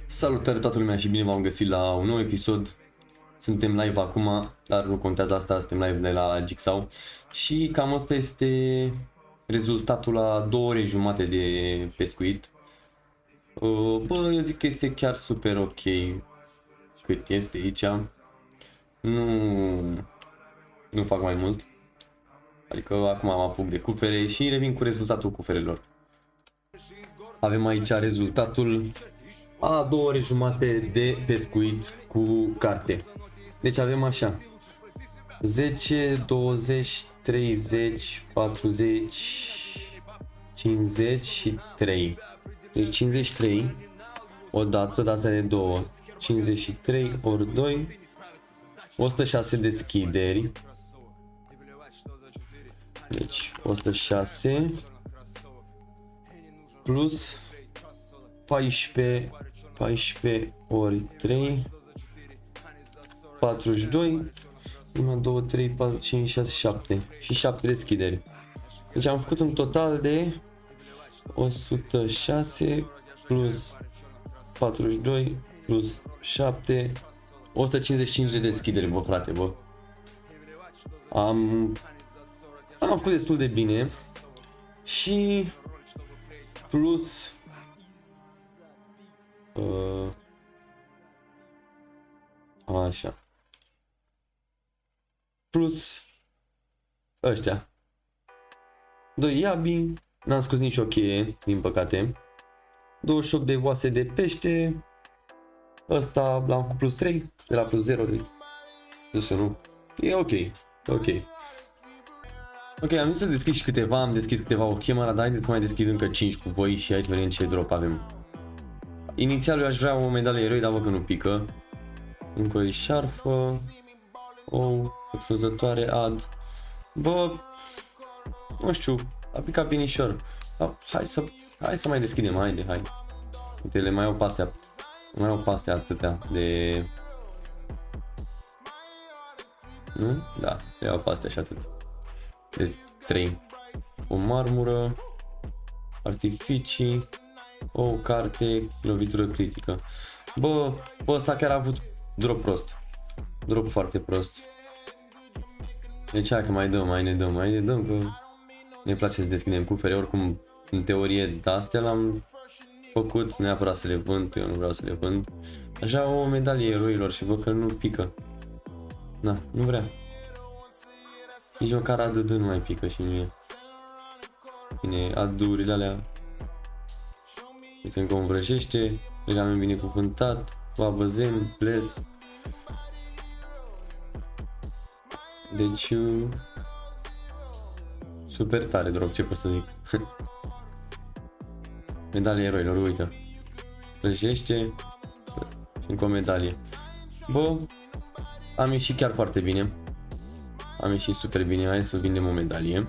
Salutare toată lumea și bine v-am găsit la un nou episod. Suntem live acum, dar nu contează asta, suntem live de la Jigsaw. Și cam asta este rezultatul la 2 ore jumate de pescuit. Bă, eu zic că este chiar super ok cât este aici. Nu fac mai mult. Adică acum am apuc de cufere și revin cu rezultatul cuferelor. Avem aici rezultatul a 2 ore jumate de pescuit cu carte. Deci avem așa: 10, 20, 30, 40, 53. Deci 53 o dată, de asta de 2, 53 ori 2, 106 deschideri. Deci 106 plus 14 ori 3, 42, 1, 2, 3, 4, 5, 6, 7 și 7 deschideri. Deci am făcut un total de 106 plus 42 plus 7, 155 de deschideri, bă frate, bă. Am făcut destul de bine și plus așa. Plus ăștia 2 iabi, n-am scos nicio cheie, din păcate. 28 de oase de pește. Ăsta l-am cu plus 3, de la plus 0 de... să nu. E ok, ok. Ok, am zis să deschid și câteva, am deschis câteva ok, dar haideți să mai deschid încă 5 cu voi și hai să vedem ce drop avem. Inițial eu aș vrea o medalie eroi, dar văd că nu pică. Încă o șarfă. O pătrunzătoare ad. Bă, nu știu, a picat binișor. Hai să mai deschidem, hai. Uite, le mai au pe astea, atâtea de... Nu? Da, le iau pe astea și atât. De 3. O marmură, artificii, o carte, lovitură critică. Bă, ăsta chiar a avut drop prost. Drop foarte prost. Deci hai că mai ne dăm, că ne place să deschidem cufere. Oricum, în teorie, de-astea l-am făcut, neapărat să le vând, eu nu vreau să le vând. Așa o medalie eroilor și văd că nu pică. Na, nu vrea. Nici măcar ADD nu mai pică și mie. Bine, AD-urile alea. Uite încă învrăjește, legament binecuvântat, babăzem, bless. Deci super tare drop, ce pot să zic. Medalie eroilor, uite. Vrăjește și încă o medalie. Bă, am ieșit chiar foarte bine. Am ieșit super bine, hai să vindem o medalie.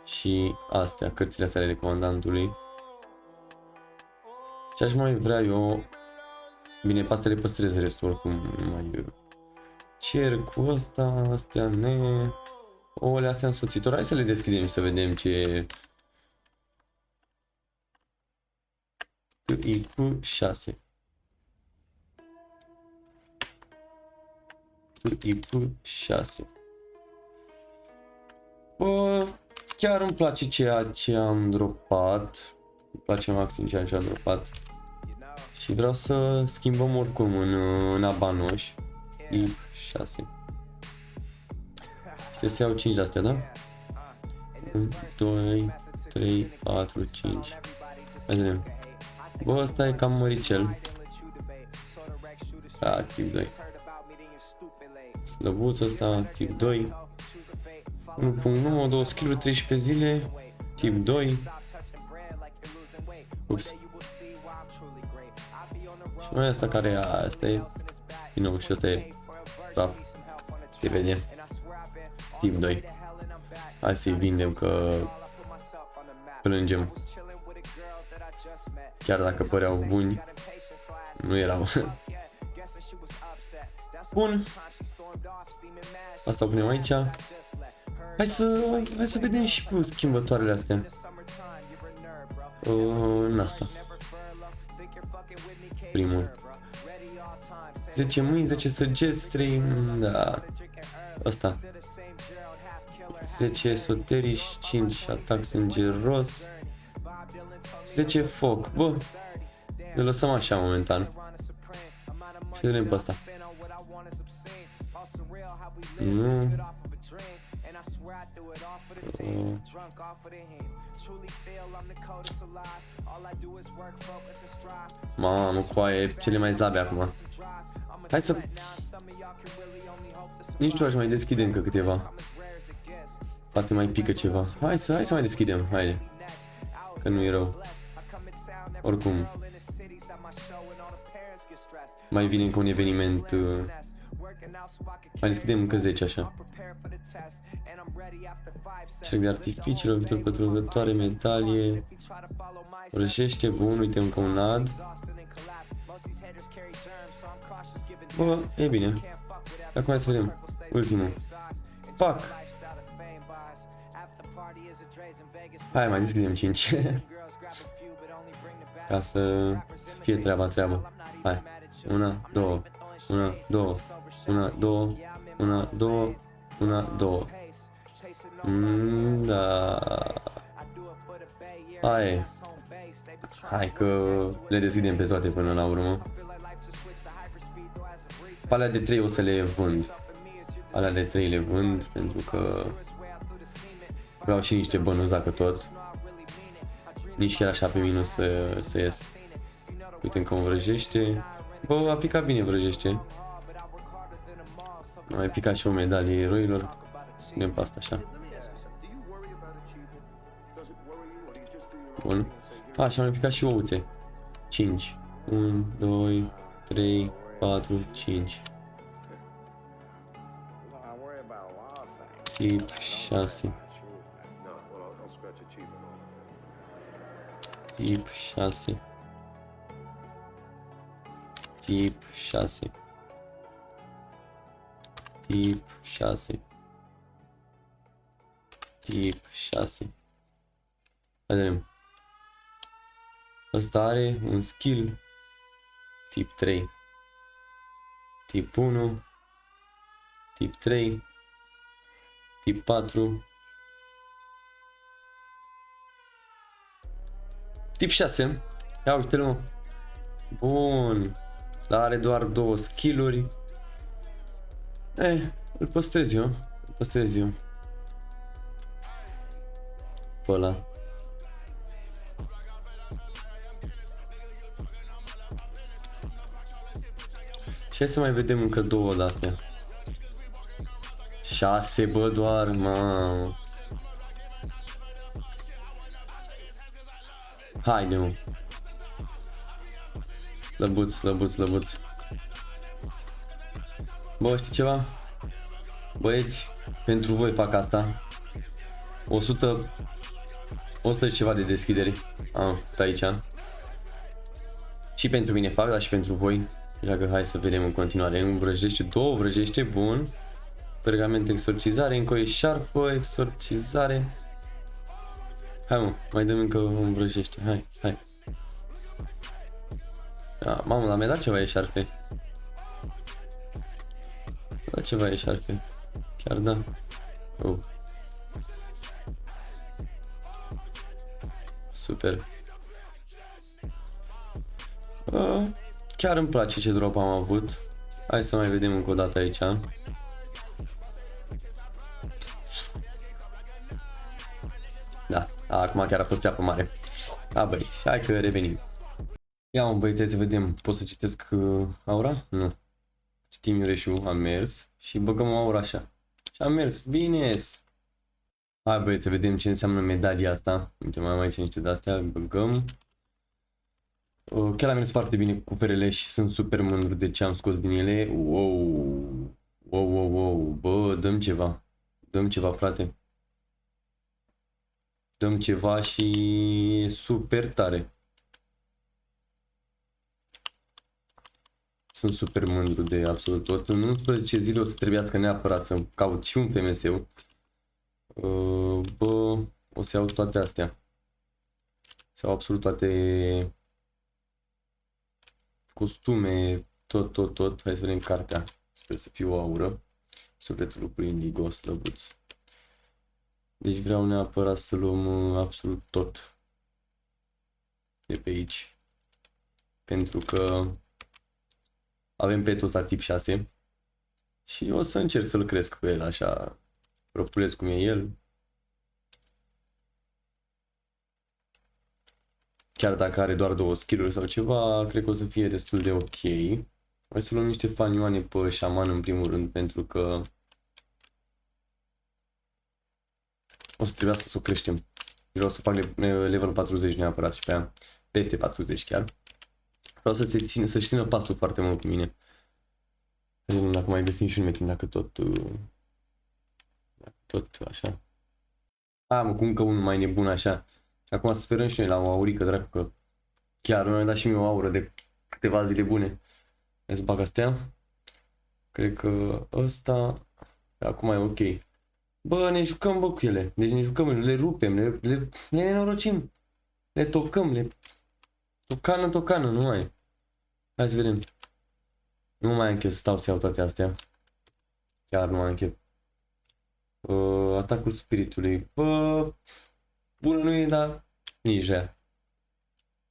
Și astea, cărțile astea ale comandantului. Ce aș mai vrea eu... Bine, pe astea le păstrez, restul oricum mai... Cer cu ăsta, astea ne... Ouăle astea însoțitor. Hai să le deschidem și să vedem ce... IQ 6. IQ 6. Bă, chiar îmi place ceea ce am dropat. Îmi place maxim ceea ce am dropat. Și vreau să schimbăm oricum în abanoș. I6. Se iau 5 de astea, da? 1, 2, 3, 4, 5. Hai vedem. Bă, ăsta e cam măricel. Tip 2. Slăbuț ăsta, tip 2. 1.9, 2 skill-uri, 13 zile. Tip 2. Ups. Și mai asta care e, asta e. Din nou, și asta e. Da. Se vede. Tip 2. Hai să-i vindem că plângem. Chiar dacă păreau buni, nu erau. Bun. Asta o punem aici. Hai să vedem și cu schimbătoarele astea. În asta. primul. 10 mâini, 10 săgeți, 3, da. Asta. 10 esoterici, 5 atac sângeros. 10 foc. Bă, le lăsăm așa momentan. Și vedem pe asta. Nu. Mamă, coaie, cele mai slabe acum. Hai să... Nici tu aș mai deschide încă câteva. Poate mai pică ceva. Hai să mai deschidem, haide. Că nu e rău. Oricum. Mai vine încă un eveniment. Mai deschidem încă 10 așa. Cerc de artificii, lovitură pătrundătoare, medalie. Rășește, bun, uite încă un ad. Bă, e bine. Acum hai să vedem. Ultimul. Pac! Hai, mai deschidem 5. Ca să fie treaba. Hai. 1, 2, 1, 2, 1, 2, 1, 2, 1, 2. Da. Hai că le deschidem pe toate până la urmă. Alea de 3 o să le vând. Alea de 3 le vând pentru că vreau și niște bănuți dacă tot. Nici chiar așa pe minus să ies. Uite încă un vrăjește. Bă, a picat bine vrăjește. A mai picat și o medalie eroilor. Ținem pe asta așa. Bun. A, și am mai picat și ouțe. 5. 1, 2, 3, 4, 5. Tip 6. Tip 6. Tip 6. Tip 6. Tip 6. Vedem. Ăsta are un skill tip 3. Tip 1. Tip 3. Tip 4. Tip 6. Ia uite-l, mă. Bun. Dar are doar 2 skill-uri. Îl păstrez eu. Pe ăla. Și hai să mai vedem încă 2 de-astea. 6, bă, doar, mamă. Haide, mă. Slăbuț. Bă, știi ceva? Băieți, pentru voi fac asta. 100 și ceva de deschidere. Am făcut aici. Și pentru mine fac, dar și pentru voi. Așa că hai să vedem în continuare. Un vrăjește, 2 vrăjește, bun. Pergament exorcizare, încă o eșarpă, exorcizare. Hai, mă, mai dăm încă un vrăjește. Hai. Da, mamă, dar mi-a dat ceva eșarpe. Chiar da. Oh. Super. Chiar îmi place ce drop am avut. Hai să mai vedem încă o dată aici. Da, acum chiar a fost țeapă mare. Băieți, hai că revenim. Ia, mă, băieți, să vedem. Pot să citesc aura? Nu. Citim Iureșu, am mers și băgăm aura așa. Și am mers, bine. Hai, băieți, să vedem ce înseamnă medalia asta. Uite, mai am aici niște de-astea, băgăm. Chiar am mers foarte bine cu cuperele și sunt super mândru de ce am scos din ele. Wow. Bă, dăm ceva, frate. Dăm ceva și e super tare. Sunt super mândru de absolut tot. În 11 zile o să trebuiască neapărat să caut și un PMS-ul. Bă, o să iau toate astea. Să iau absolut toate costume, tot. Hai să vedem cartea. Sper să fie o aură. Sufletul lucrului indigo, slăbuț. Deci vreau neapărat să luăm absolut tot de pe aici. Pentru că avem petul ăsta tip 6. Și o să încerc să-l cresc pe el așa. Propulez cum e el. Chiar dacă are doar 2 skill-uri sau ceva, cred că o să fie destul de ok. Hai să luăm niște fanioane pe șaman în primul rând, pentru că o să trebuiască să o creștem. Vreau să fac level 40 neapărat și pe aia peste 40 chiar. Vreau să-și țină pasul foarte mult cu mine. Vedem dacă mai găsim și un metin, dacă tot așa. Mă, cum că unul mai nebun așa. Acum să sperăm și noi la o aurică, dracu, că chiar mi-a dat și mie o aură de câteva zile bune. Hai să bag astea. Cred că ăsta acum e ok. Bă, ne jucăm, bă, cu ele. Deci ne jucăm, le rupem, le nenorocim. Le tocăm, tocană, nu mai. Hai să vedem. Nu mai am chef să stau să iau toate astea. Chiar nu mai am chef. Atacul spiritului. Bă, bună nu e, dar nici rea.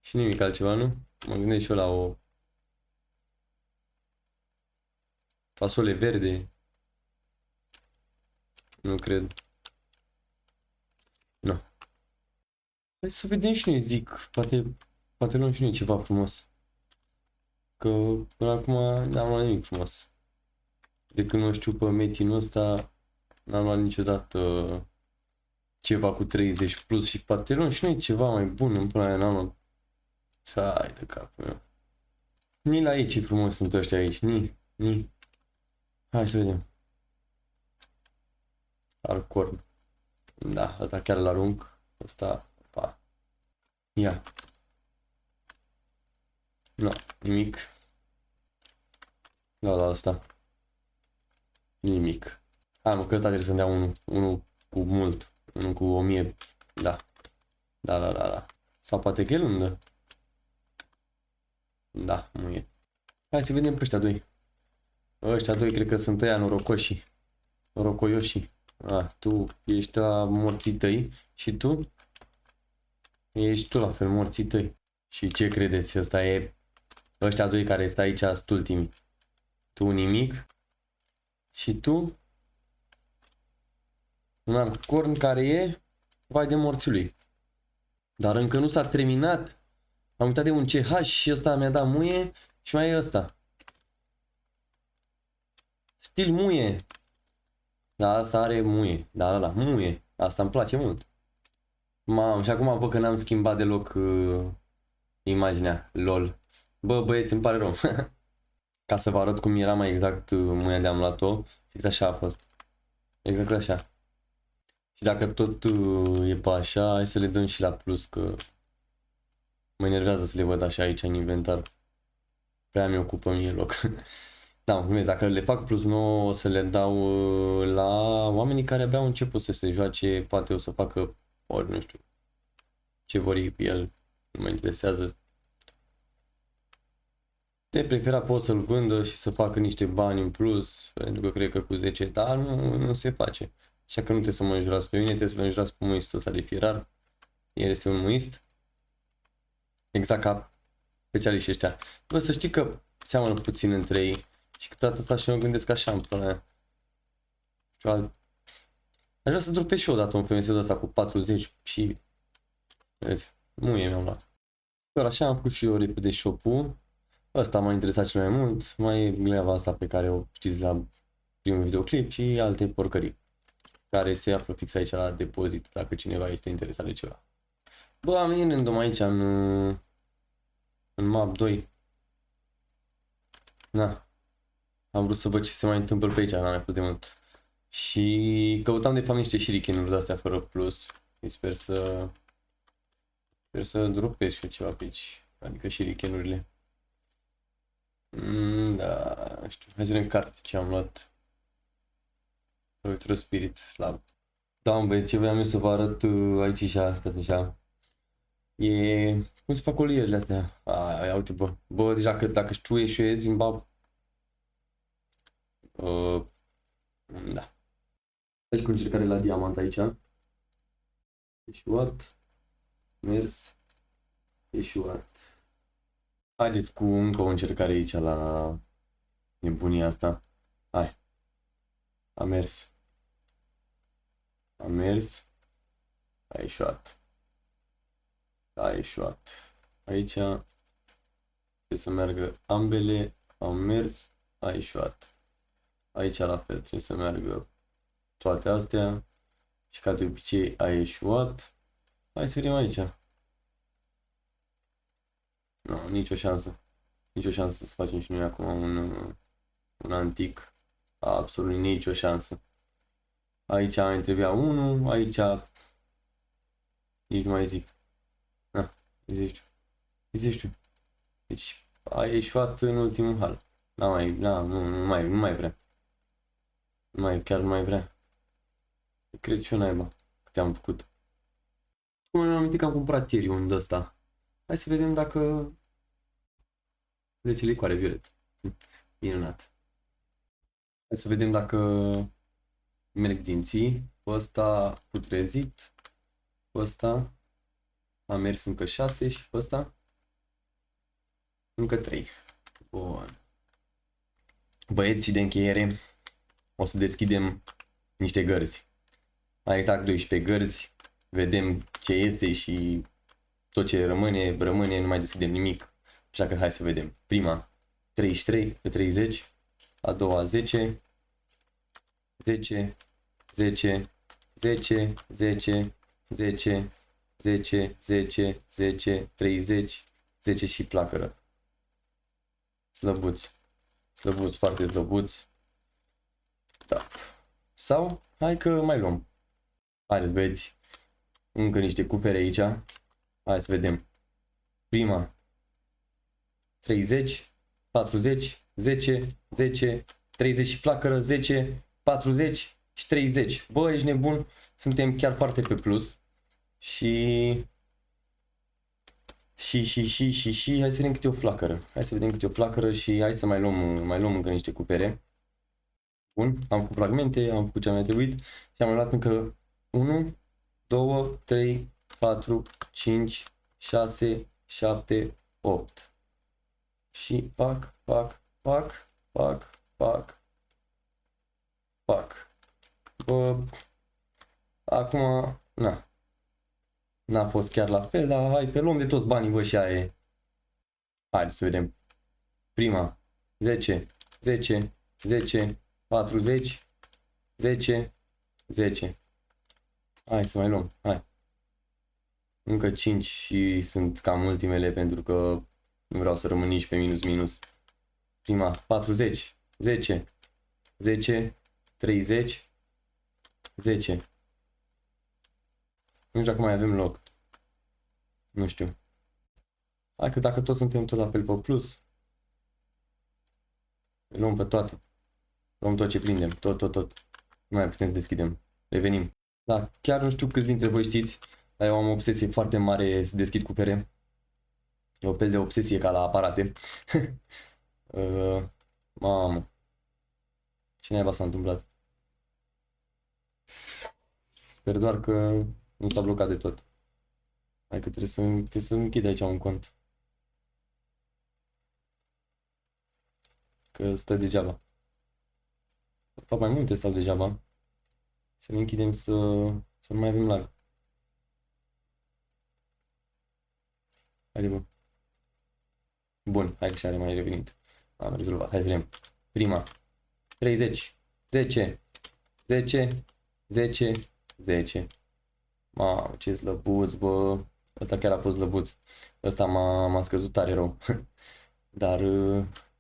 Și nimic altceva, nu? Mă gândesc și eu la o fasole verde. Nu cred. Nu. Hai să vedem și noi, zic. Poate luăm și noi ceva frumos. Că până acum n-am luat nimic frumos. De când nu știu pe metinul ăsta, n-am luat niciodată ceva cu 30 plus și poate luăm și noi ceva mai bun. În până aia n-am luat. Hai de capul meu. Ni la aici e frumos sunt ăștia aici. Ni. Hai să vedem. Alcorn. Da, asta chiar îl arunc. Asta, pa. Ia. Nu, nimic. Da, asta. Nimic. Mă, că ăsta trebuie să-mi dea unul cu mult. Unul cu 1000. Da. Da. Sau poate că el îmi dă. Da, muie. Hai să vedem pe ăștia doi. Ăștia doi cred că sunt ăia norocoși. Norocoioși. Tu ești la morții tăi și tu ești tu la fel morții tăi. Și ce credeți? Ăsta e ăștia doi care stă aici sunt ultimii. Tu nimic și tu un alcorn care e vai de morții lui. Dar încă nu s-a terminat. Am uitat de un CH și ăsta mi-a dat muie și mai e ăsta. Stil muie. Da, asta are muie. Da, muie. Asta îmi place mult. Mamă, și acum bă că n-am schimbat deloc imaginea. LOL. Bă, băieți, îmi pare rău. Ca să vă arăt cum era mai exact muia de am luat-o. Fix așa a fost. Exact așa. Și dacă tot e pe așa, hai să le dăm și la plus, că mă enervează să le văd așa aici în inventar. Prea mi ocupă mie loc. Da, mă glumesc, dacă le fac plus 9 o să le dau la oamenii care abia au început să se joace, poate o să facă, ori nu știu, ce vor ei cu el, nu mă interesează. De preferat pot să-l vândă și să facă niște bani în plus, pentru că cred că cu 10, dar nu se face. Așa că nu trebuie să mă înjurați pe mine, trebuie să mă înjurați pe muistul ăsta de fierar. El este un muist. Exact ca specialiștii ăștia. Bă, să știi că seamănă puțin între ei. Și câteodată asta și mă gândesc așa în până aia. Aș vrea să dropez și eu odată un FMS-ul ăsta cu 40 și... Muie mi-am luat. Doar așa am făcut și eu repede shop-ul. Ăsta m-a interesat cel mai mult. Mai e gleava asta pe care o știți la primul videoclip și alte porcării. Care se află fix aici la depozit, dacă cineva este interesat de ceva. Bă, am venit random aici în map 2. Na. Am vrut să văd ce se mai întâmplă pe aici, n-am mai fost de mult. Și căutam de fapt niște shuriken-uri de-astea fără plus. Și sper să dropez și eu ceva pe aici. Adică shuriken-urile. Da, știu. Hai să vedem carte ce am luat. Uitră Spirit, slab. Da, băieți, ce vreau eu să vă arăt aici și asta, așa. E Cum se fac colierile astea? Ia uite, bă. Bă, deja că dacă știu eșuezi, îmi bag... Da. Deci cu încercare la diamant aici. Eșuat. Mers. Eșuat. Haideți cu încă o încercare aici la nebunia asta. Hai. A mers. A mers. A eșuat. A eșuat. Aici trebuie să meargă ambele. Am mers. A eșuat. Aici la fel trebuie să meargă toate astea. Și ca de obicei a eșuat. Hai să vedem aici. Nu, nicio șansă. Nicio șansă să facem și noi acum un antic. Absolut nicio șansă. Aici mai trebuia unul, aici nici nu mai zic. Zici tu. Deci a ieșuat în ultimul hal. Nu mai vrea. Chiar nu mai vrea. Cred și eu naiba câte am făcut. Cum mi-am amintit că am cumpărat ieri un de ăsta. Hai să vedem dacă licoare violet. Minunat. Hai să vedem dacă merg dinții. Ăsta putrezit. Ăsta a mers încă 6 și ăsta încă 3. Bun. Băieți, și de încheiere o să deschidem niște gărzi. Mai exact 12 gărzi. Vedem ce iese și tot ce rămâne, nu mai deschidem nimic. Așa că hai să vedem. Prima 33 pe 30, a doua 10, 10, 10, 10, 10, 10, 10, 10, 10, 30, 10 și placără. Slăbuți. Slăbuți, foarte slăbuți. Da. Sau, hai că mai luăm. Haideți, băieți. Încă niște cupere aici. Hai să vedem. Prima 30, 40, 10, 10, 30 și flacără, 10, 40 și 30. Bă, ești nebun? Suntem chiar foarte pe plus. Și hai să vedem câte o flacără. Hai să vedem câte o flacără și hai să mai luăm încă niște cupere. Bun, am făcut fragmente, am făcut ce am mai trebuit și am mai luat încă 1, 2, 3, 4, 5, 6, 7, 8. Și pac. Bă, acum, n-a fost chiar la fel, dar hai că luăm de toți banii, bă, și aia e. Hai să vedem. Prima, 10, 10, 10, 40, 10, 10. Hai să mai luăm, hai. Încă 5 și sunt cam ultimele pentru că nu vreau să rămân nici pe minus. Prima, 40, 10, 10, 30, 10. Nu știu dacă mai avem loc. Nu știu. Hai că dacă toți suntem tot la fel pe plus, le luăm pe toate. Luăm tot ce prindem, tot. Nu mai putem să deschidem. Revenim. Da, chiar nu știu câți dintre voi știți, dar eu am o obsesie foarte mare să deschid cupere. E o fel de obsesie ca la aparate. Mamă. Ce naiba s-a întâmplat? Sper doar că nu s-a blocat de tot. Hai că trebuie să închid aici un cont. Că stă degeaba. De fapt, mai multe stau degeaba. Să ne închidem să nu mai avem lag. Haide, bă. Bun, hai că și-a mai revenit. Am rezolvat. Hai să vedem. Prima. 30. 10. 10. 10. 10. Mamă, ce slăbuț, bă. Ăsta chiar a fost slăbuț. Ăsta m-a scăzut tare rău. Dar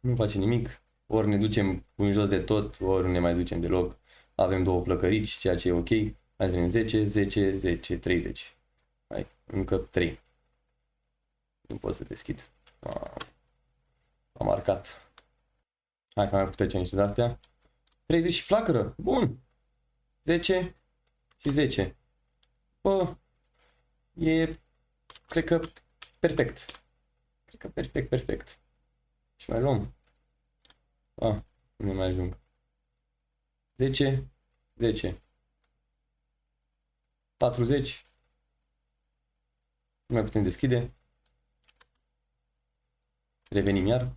nu face nimic. Ori ne ducem în jos de tot, ori nu ne mai ducem deloc. Avem două plăcărici, ceea ce e ok. Hai să vedem 10, 10, 10, 30. Hai, încă 3. Nu pot să deschid. Am marcat. Hai că mai putem niște de-astea. 30 și flacără. Bun. 10 și 10. Bă, e, cred că perfect. Cred că perfect, perfect. Și mai luăm. Nu mai ajung. 10, 10. 40. Nu mai putem deschide. Revenim iar.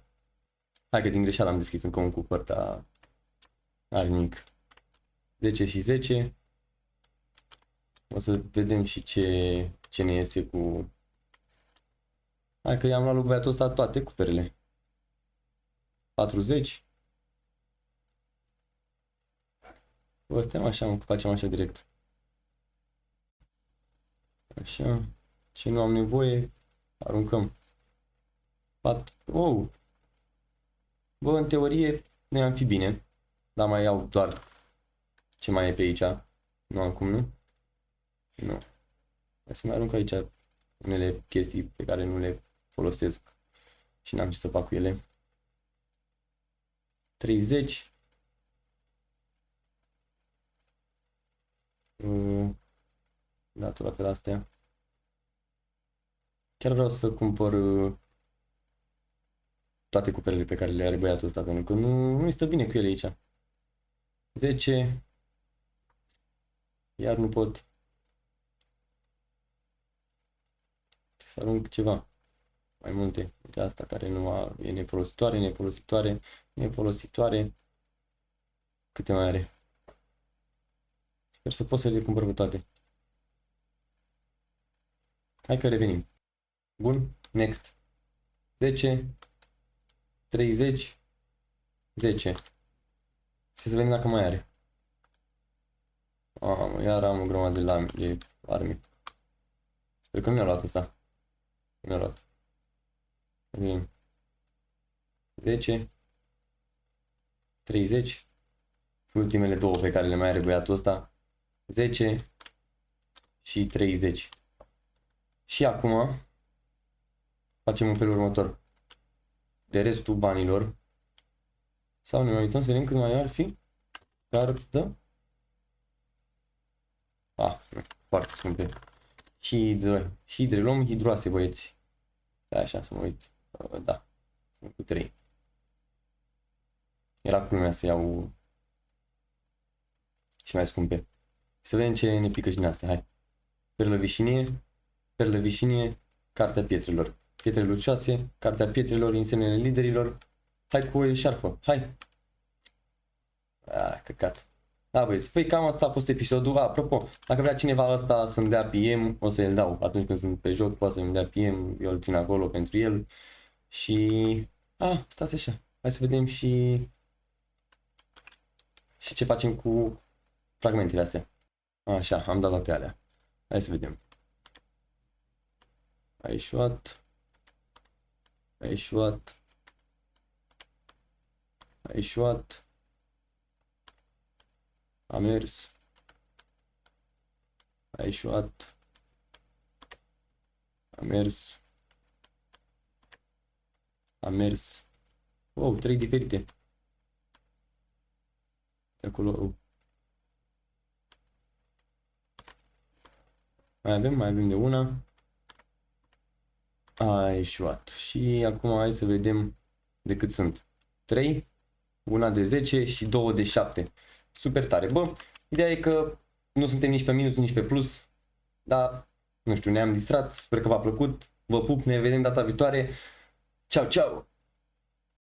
Hai că din greșeală am deschis încă un cupăr, dar are nimic. 10 și 10. O să vedem și ce ne iese cu... Hai că i-am luat lui băiatul ăsta toate cuperele. 40. Bă, stăm așa, facem așa direct. Așa. Ce nu am nevoie, aruncăm. Oh! Bă, în teorie ne am fi bine. Dar mai iau doar ce mai e pe aici. Nu am cum, nu? Nu. Hai să mai arunc aici unele chestii pe care nu le folosesc și n-am ce să fac cu ele. 30. Datura pe astea. Chiar vreau să cumpăr toate cuperele pe care le are băiatul ăsta, pentru că nu stă bine cu ele aici. 10. Iar nu pot. Să arunc ceva. Mai multe. Uite asta care nu e nefolositoare, nefolositoare, nefolositoare. Câte mai are? Sper să pot să le cumpăr pe toate. Hai că revenim. Bun. Next. 10. 30. 10. Să vedem dacă mai are. Iar am o grămadă de arme. Sper că nu mi-a luat ăsta. Nu mi-a luat. Bine. 10. 30. Ultimele două pe care le mai are băiatul ăsta. 10 și 30. Și acum facem în felul următor. De restul banilor. Sau ne mai uităm să vedem cât mai ar fi. Cardă. Foarte scumpe. Hidre. Luăm hidroase, băieți. Da, așa să mă uit. Da. Sunt cu 3. Era cu lumea să iau și mai scumpe. Să vedem ce ne pică și din astea. Hai. Perlă vișinie, cartea pietrelor. Pietre lucioase, cartea pietrelor, insemnele liderilor. Hai cu șarfă. Hai. Căcat. Da, băieți, păi cam asta a fost episodul. Apropo, dacă vrea cineva ăsta să-mi dea PM, o să-l dau. Atunci când sunt pe joc, poate să-mi dea PM, eu îl țin acolo pentru el. Și... stați așa. Hai să vedem și ce facem cu fragmentele astea. Așa, am dat toate alea. Hai să vedem. A ieșuat. A ieșuat. A ieșuat. A mers. A ieșuat. A mers. A mers. Wow, 3 diferite. De acolo. Mai avem de una. A ieșuat. Și acum hai să vedem de cât sunt. 3, una de 10 și 2 de 7. Super tare. Bă, ideea e că nu suntem nici pe minus, nici pe plus. Dar, nu știu, ne-am distrat. Sper că v-a plăcut. Vă pup, ne vedem data viitoare. Ceau, ceau!